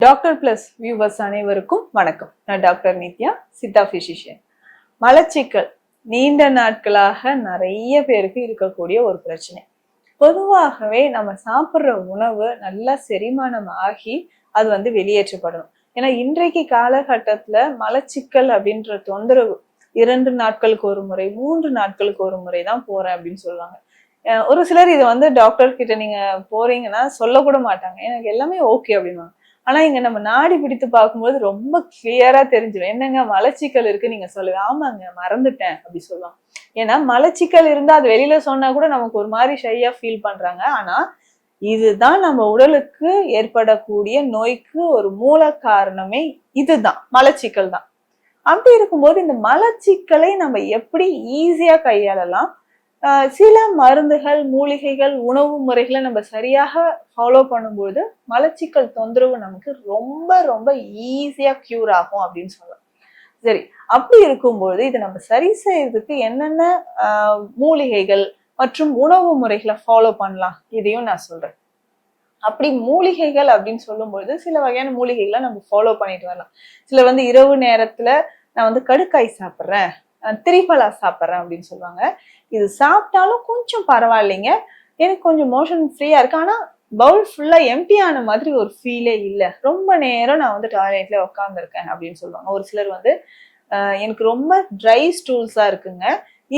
Doctor plus viewers அனைவருக்கும் வணக்கம். நான் டாக்டர் நித்யா, சித்தா பிசிஷியன். மலச்சிக்கல் நீண்ட நாட்களாக நிறைய பேருக்கு இருக்கக்கூடிய ஒரு பிரச்சனை. பொதுவாகவே நம்ம சாப்பிட்ற உணவு நல்லா செரிமானம் ஆகி அது வெளியேற்றப்படணும். ஏன்னா இன்றைக்கு காலகட்டத்துல மலச்சிக்கல் அப்படின்ற தொந்தரவு 2 நாட்களுக்கு ஒரு முறை 3 நாட்களுக்கு ஒரு முறை தான் போறேன் அப்படின்னு சொல்லுவாங்க. ஒரு சிலர் இது டாக்டர் கிட்ட நீங்க போறீங்கன்னா சொல்லக்கூட மாட்டாங்க, எனக்கு எல்லாமே ஓகே அப்படின்வாங்க. ஆனா இங்க நம்ம நாடி பிடித்து பார்க்கும்போது ரொம்ப கிளியரா தெரிஞ்சிடும், என்னங்க மலச்சிக்கல் இருக்கு நீங்க சொல்லுவேன், ஆமாங்க மறந்துட்டேன் அப்படி சொல்லுவாங்க. ஏன்னா மலச்சிக்கல் இருந்தா அது வெளியில சொன்னா கூட நமக்கு ஒரு மாதிரி ஷையா ஃபீல் பண்றாங்க. ஆனா இதுதான் நம்ம உடலுக்கு ஏற்படக்கூடிய நோய்க்கு ஒரு மூல காரணமே, இதுதான் மலச்சிக்கல் தான். அப்படி இருக்கும்போது இந்த மலச்சிக்கலை நம்ம எப்படி ஈஸியா கையாளலாம், சில மருந்துகள், மூலிகைகள், உணவு முறைகளை நம்ம சரியாக ஃபாலோ பண்ணும்போது மலச்சிக்கல் தொந்தரவு நமக்கு ரொம்ப ரொம்ப ஈஸியா கியூர் ஆகும் அப்படின்னு சொல்லலாம். சரி, அப்படி இருக்கும்போது இதை நம்ம சரி செய்யறதுக்கு என்னென்ன மூலிகைகள் மற்றும் உணவு முறைகளை ஃபாலோ பண்ணலாம், இதையும் நான் சொல்றேன். அப்படி மூலிகைகள் அப்படின்னு சொல்லும்போது சில வகையான மூலிகைகளை நம்ம ஃபாலோ பண்ணிட்டு வரலாம். சில இரவு நேரத்துல நான் கடுக்காய் சாப்பிட்றேன், திரிபலா சாப்பிட்றேன் அப்படின்னு சொல்லுவாங்க. இது சாப்பிட்டாலும் கொஞ்சம் பரவாயில்லைங்க, எனக்கு கொஞ்சம் மோஷன் ஃப்ரீயா இருக்கு, ஆனா பவுல் ஃபுல்லா எம்டி ஆன மாதிரி ஒரு ஃபீலே இல்லை, ரொம்ப நேரம் நான் டாய்லெட்ல உட்காந்துருக்கேன் அப்படின்னு சொல்லுவாங்க. ஒரு சிலர் எனக்கு ரொம்ப ட்ரை ஸ்டூல்ஸா இருக்குங்க,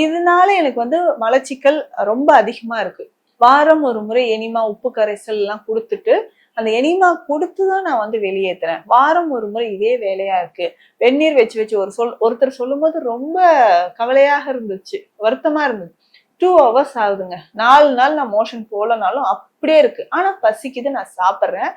இதனால எனக்கு மலச்சிக்கல் ரொம்ப அதிகமா இருக்கு, வாரம் ஒரு முறை எனிமா உப்பு கரைசல் எல்லாம் கொடுத்துட்டு அந்த எனிமா கொடுத்துதான் நான் வெளியேற்றுறேன், வாரம் ஒரு முறை இதே வேலையா இருக்கு, வெந்நீர் வச்சு வச்சு ஒருத்தர் சொல்லும் போது ரொம்ப கவலையாக இருந்துச்சு, வருத்தமா இருந்தது. 2 hours ஆகுதுங்க, 4 நாள் நான் மோஷன் போலனாலும் அப்படியே இருக்கு, ஆனா பசிக்குது, நான் சாப்பிட்றேன்,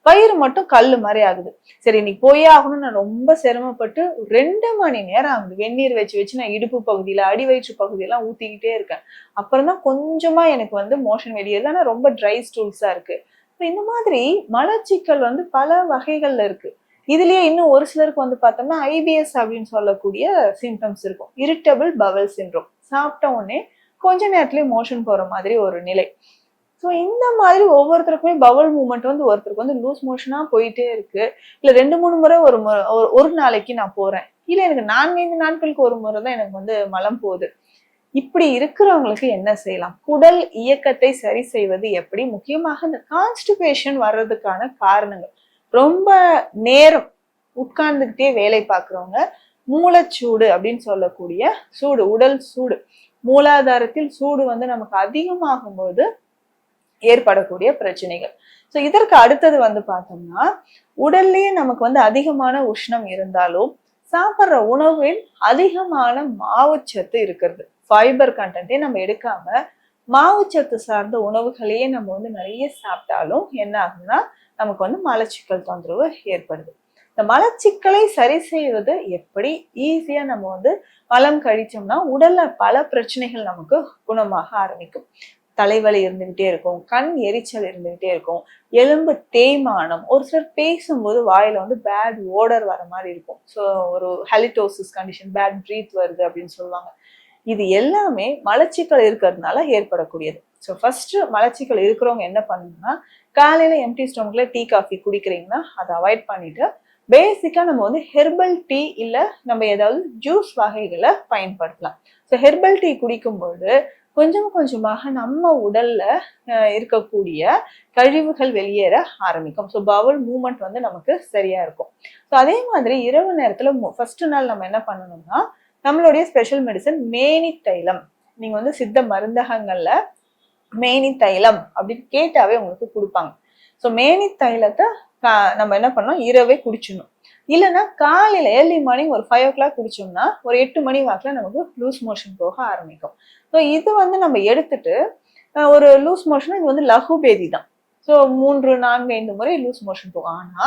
வயிறு மட்டும் கல்லு மாதிரி ஆகுது. சரி இன்னைக்கு போயே ஆகணும், நான் ரொம்ப சிரமப்பட்டு 2 மணி நேரம் ஆகுது, வெந்நீர் வச்சு வச்சு நான் இடுப்பு பகுதியில அடி வயிற்று பகுதியெல்லாம் ஊத்திக்கிட்டே இருக்கேன், அப்புறம் தான் கொஞ்சமா எனக்கு மோஷன் வெளியேறுது, ஆனா ரொம்ப ட்ரை ஸ்டூல்ஸா இருக்கு. இந்த மாதிரி மலச்சிக்கல் பல வகைகள்ல இருக்கு. இதுலயே இன்னும் ஒரு சிலருக்கு பார்த்தோம்னா IBS அப்படின்னு சொல்லக்கூடிய சிம்டம்ஸ் இருக்கும், இரிட்டபிள் பவல் சிண்ட்ரோம். சாப்பிட்ட உடனே கொஞ்ச நேரத்துலயே மோஷன் போற மாதிரி ஒரு நிலை. ஸோ இந்த மாதிரி ஒவ்வொருத்தருக்குமே பவல் மூவ்மெண்ட் ஒருத்தருக்கு லூஸ் மோஷனா போயிட்டே இருக்கு, இல்ல 2-3 முறை ஒரு நாளைக்கு நான் போறேன், இல்ல எனக்கு 4-5 நாட்களுக்கு ஒரு முறை தான் எனக்கு மலம் போகுது. இப்படி இருக்கிறவங்களுக்கு என்ன செய்யலாம், குடல் இயக்கத்தை சரி செய்வது எப்படி, முக்கியமாக இந்த கான்ஸ்டிபேஷன் வர்றதுக்கான காரணங்கள், ரொம்ப நேரம் உட்கார்ந்துகிட்டே வேலை பார்க்குறவங்க, மூலச்சூடு அப்படின்னு சொல்லக்கூடிய சூடு, உடல் சூடு, மூலாதாரத்தில் சூடு நமக்கு அதிகமாகும் போது ஏற்படக்கூடிய பிரச்சனைகள். ஸோ இதற்கு அடுத்தது பார்த்தோம்னா, உடல்லயே நமக்கு அதிகமான உஷ்ணம் இருந்தாலும் சாப்பிட்ற உணவில் அதிகமான மாவுச்சத்து இருக்கிறது, ஃபைபர் கண்டென்ட்டே நம்ம எடுக்காம மாவுச்சத்து சார்ந்த உணவுகளையே நம்ம நிறைய சாப்பிட்டாலும் என்ன ஆகுதுன்னா நமக்கு மலச்சிக்கல் தொந்தரவு ஏற்படுது. இந்த மலச்சிக்கலை சரி செய்வது எப்படி, ஈஸியா நம்ம மலம் கழிச்சோம்னா உடல்ல பல பிரச்சனைகள் நமக்கு குணமாக ஆரம்பிக்கும். தலைவலி இருந்துகிட்டே இருக்கும், கண் எரிச்சல் இருந்துகிட்டே இருக்கும், எலும்பு தேய்மானம், ஒரு சிலர் பேசும்போது வாயில பேட் ஓடர் வர மாதிரி இருக்கும், ஸோ ஒரு ஹலிடோசிஸ் கண்டிஷன், பேட் பிரீத் வருது அப்படின்னு சொல்லுவாங்க. இது எல்லாமே மலச்சிக்கல் இருக்கிறதுனால ஏற்படக்கூடியது. ஸோ ஃபர்ஸ்ட் மலச்சிக்கல் இருக்கிறவங்க என்ன பண்ணணும்னா, காலையில எம்டி ஸ்டொமக்ல டீ காஃபி குடிக்கிறீங்கன்னா அதை அவாய்ட் பண்ணிட்டு பேசிக்கா நம்ம ஹெர்பல் டீ இல்ல நம்ம ஏதாவது ஜூஸ் வகைகளை பயன்படுத்தலாம். ஸோ ஹெர்பல் டீ குடிக்கும்போது கொஞ்சம் கொஞ்சமாக நம்ம உடல்ல இருக்கக்கூடிய கழிவுகள் வெளியேற ஆரம்பிக்கும். ஸோ பவல் மூவ்மெண்ட் நமக்கு சரியா இருக்கும். ஸோ அதே மாதிரி இரவு நேரத்துல ஃபர்ஸ்ட் நாள் நம்ம என்ன பண்ணணும்னா, நம்மளுடைய ஸ்பெஷல் மெடிசன் மேனி தைலம், நீங்க சித்த மருந்தகங்கள்ல மேனி தைலம் அப்படின்னு கேட்டாவே உங்களுக்கு கொடுப்பாங்க. ஸோ மேனி தைலத்தை நம்ம என்ன பண்ணோம், இரவே குடிச்சிடணும். இல்லைன்னா காலையில ஏர்லி மார்னிங் ஒரு 5 o'clock குடிச்சோம்னா ஒரு 8 மணி வாக்கில் நமக்கு லூஸ் மோஷன் போக ஆரம்பிக்கும். ஸோ இது நம்ம எடுத்துட்டு ஒரு லூஸ் மோஷன், இது லகு பேதி தான். ஸோ 3, 4, 5 முறை லூஸ் மோஷன் போகும். ஆனா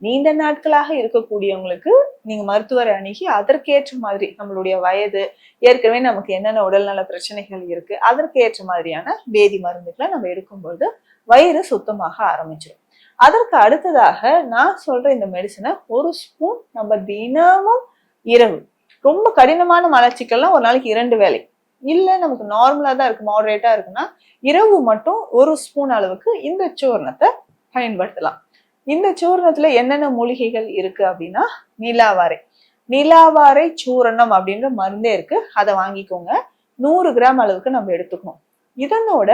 நீண்ட நாட்களாக இருக்கக்கூடியவங்களுக்கு நீங்க மருத்துவரை அணுகி அதற்கேற்ற மாதிரி நம்மளுடைய வயது, ஏற்கனவே நமக்கு என்னென்ன உடல்நல பிரச்சனைகள் இருக்கு, அதற்கு ஏற்ற மாதிரியான பேதி மருந்துகளை நம்ம எடுக்கும்போது வயிறு சுத்தமாக ஆரம்பிச்சிடும். அதற்கு அடுத்ததாக நான் சொல்ற இந்த மெடிசனை 1 ஸ்பூன் நம்ம தினமும் இரவு, ரொம்ப கடினமான மலச்சிக்கல்லாம் ஒரு நாளைக்கு 2 வேளை, இல்ல நமக்கு நார்மலா தான் இருக்கு, மாடரேட்டா இருக்குன்னா இரவு மட்டும் 1 ஸ்பூன் அளவுக்கு இந்த சூர்ணத்தை பயன்படுத்தலாம். இந்த சூர்ணத்துல என்னென்ன மூலிகைகள் இருக்கு அப்படின்னா, நிலாவாரை. நிலாவாரை சூரணம் அப்படின்ற மருந்தே இருக்கு, அதை வாங்கிக்கோங்க. 100 கிராம் அளவுக்கு நம்ம எடுத்துக்கணும். இதனோட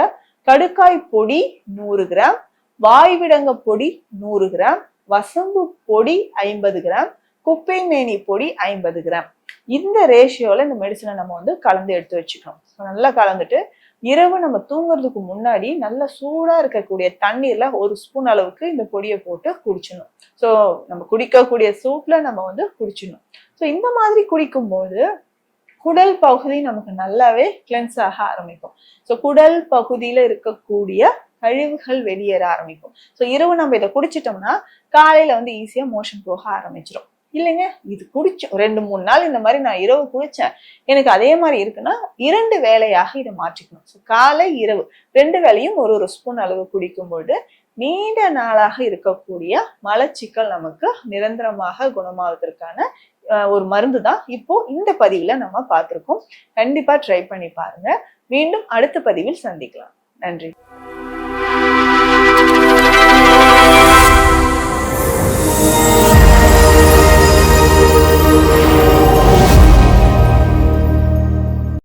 கடுக்காய் பொடி 100 கிராம், வாய்விடங்க பொடி 100 கிராம், வசம்பு பொடி 50 கிராம், குப்பை மேனி பொடி 50 கிராம். இந்த ரேஷியோல இந்த மெடிசனை நம்ம வந்து கலந்து எடுத்து வச்சுக்கணும். நல்லா கலந்துட்டு இரவு நம்ம தூங்குறதுக்கு முன்னாடி நல்ல சூடா இருக்கக்கூடிய தண்ணீர்ல 1 ஸ்பூன் அளவுக்கு இந்த பொடியை போட்டு குடிச்சிடணும். ஸோ நம்ம குடிக்கக்கூடிய சூட்ல நம்ம வந்து குடிச்சிடணும். ஸோ இந்த மாதிரி குடிக்கும்போது குடல் பகுதி நமக்கு நல்லாவே கிளென்ஸ் ஆக ஆரம்பிக்கும். ஸோ குடல் பகுதியில இருக்கக்கூடிய கழிவுகள் வெளியேற ஆரம்பிக்கும். ஸோ இரவு நம்ம இதை குடிச்சிட்டோம்னா காலையில வந்து ஈஸியா மோஷன் போக ஆரம்பிச்சிடும். இல்லைங்க, இது குடிச்சோம் 2-3 நாள் இந்த மாதிரி நான் இரவு குடிச்சேன், எனக்கு அதே மாதிரி இருக்குன்னா 2 வேளையாக இதை மாற்றிக்கணும். ஸோ காலை இரவு 2 வேளையும் ஒரு ஸ்பூன் அளவு குடிக்கும்போது நீண்ட நாளாக இருக்கக்கூடிய மலச்சிக்கல் நமக்கு நிரந்தரமாக குணமாவதற்கான ஒரு மருந்து தான் இப்போ இந்த பதிவுல நம்ம பார்த்திருக்கோம். கண்டிப்பா ட்ரை பண்ணி பாருங்க. மீண்டும் அடுத்த பதிவில் சந்திக்கலாம். நன்றி.